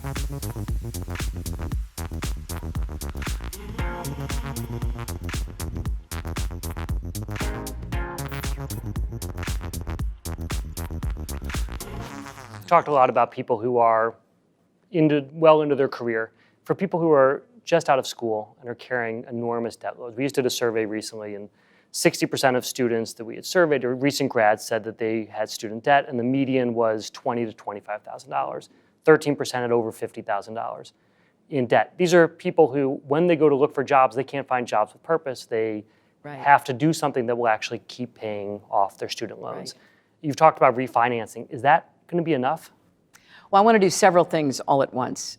Talked a lot about people who are well into their career. For people who are just out of school and are carrying enormous debt loads, we just did a survey recently, and 60% of students that we had surveyed, or recent grads, said that they had student debt, and the median was $20,000 to $25,000. 13% had over $50,000 in debt. These are people who, when they go to look for jobs, they can't find jobs with purpose. They have to do something that will actually keep paying off their student loans. You've talked about refinancing. Is that going to be enough? Well, I want to do several things all at once.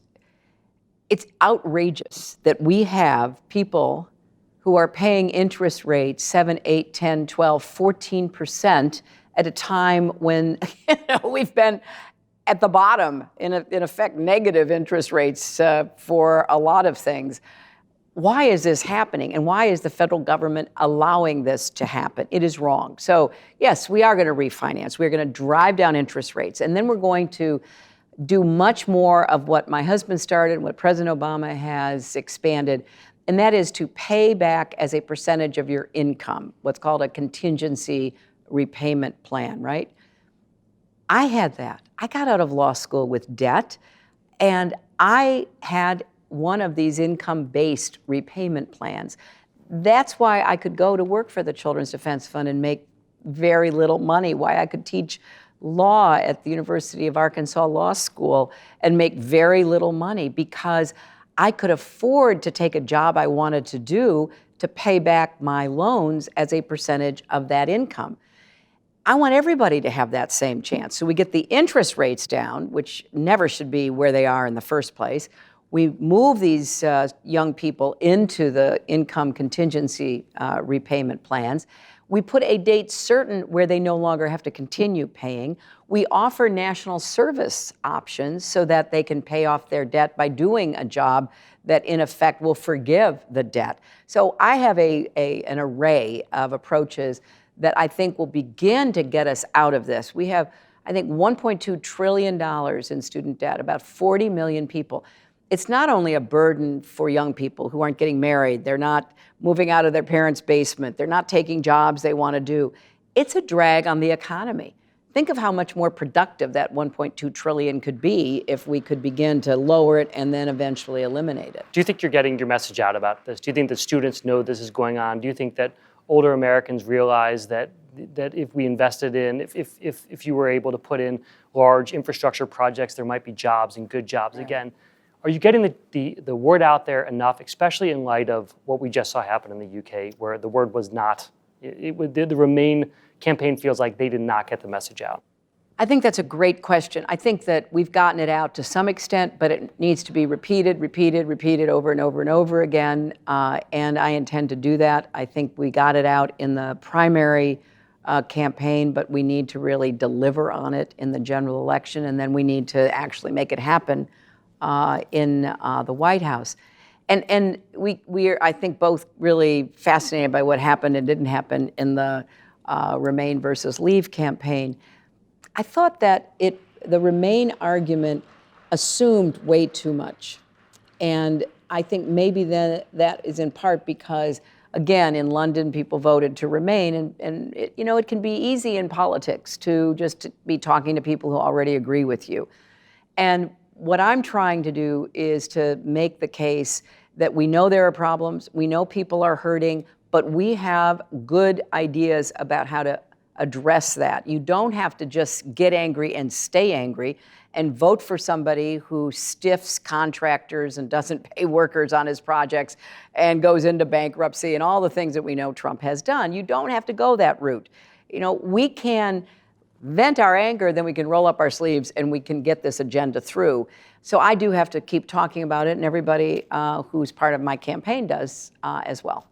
It's outrageous that we have people who are paying interest rates 7, 8, 10, 12, 14% at a time when we've been at the bottom, in effect, negative interest rates for a lot of things. Why is this happening? And why is the federal government allowing this to happen? It is wrong. So yes, we are going to refinance. We're going to drive down interest rates. And then we're going to do much more of what my husband started and what President Obama has expanded. And that is to pay back as a percentage of your income, what's called a contingency repayment plan, right? I had that. I got out of law school with debt, and I had one of these income-based repayment plans. That's why I could go to work for the Children's Defense Fund and make very little money, why I could teach law at the University of Arkansas Law School and make very little money, because I could afford to take a job I wanted to do to pay back my loans as a percentage of that income. I want everybody to have that same chance. So we get the interest rates down, which never should be where they are in the first place. We move these young people into the income contingency repayment plans. We put a date certain where they no longer have to continue paying. We offer national service options so that they can pay off their debt by doing a job that in effect will forgive the debt. So I have an array of approaches that I think will begin to get us out of this. We have, I think, $1.2 trillion in student debt, about 40 million people. It's not only a burden for young people who aren't getting married, they're not moving out of their parents' basement, they're not taking jobs they want to do. It's a drag on the economy. Think of how much more productive that 1.2 trillion could be if we could begin to lower it and then eventually eliminate it. Do you think you're getting your message out about this? Do you think that students know this is going on? Do you think that older Americans realize that if we invested in, if you were able to put in large infrastructure projects, there might be jobs and good jobs again? Are you getting the word out there enough, especially in light of what we just saw happen in the UK, where the word was not, the Remain campaign feels like they did not get the message out? I think that's a great question. I think that we've gotten it out to some extent, but it needs to be repeated over and over and over again, and I intend to do that. I think we got it out in the primary campaign, but we need to really deliver on it in the general election, and then we need to actually make it happen in the White House. And we are, I think, both really fascinated by what happened and didn't happen in the Remain versus Leave campaign. I thought that the Remain argument assumed way too much. And I think maybe that is in part because, again, in London, people voted to Remain. And it can be easy in politics to just be talking to people who already agree with you. And what I'm trying to do is to make the case that we know there are problems, we know people are hurting, but we have good ideas about how to address that. You don't have to just get angry and stay angry and vote for somebody who stiffs contractors and doesn't pay workers on his projects and goes into bankruptcy and all the things that we know Trump has done. You don't have to go that route. We can vent our anger, then we can roll up our sleeves and we can get this agenda through. So I do have to keep talking about it, and everybody who's part of my campaign does as well.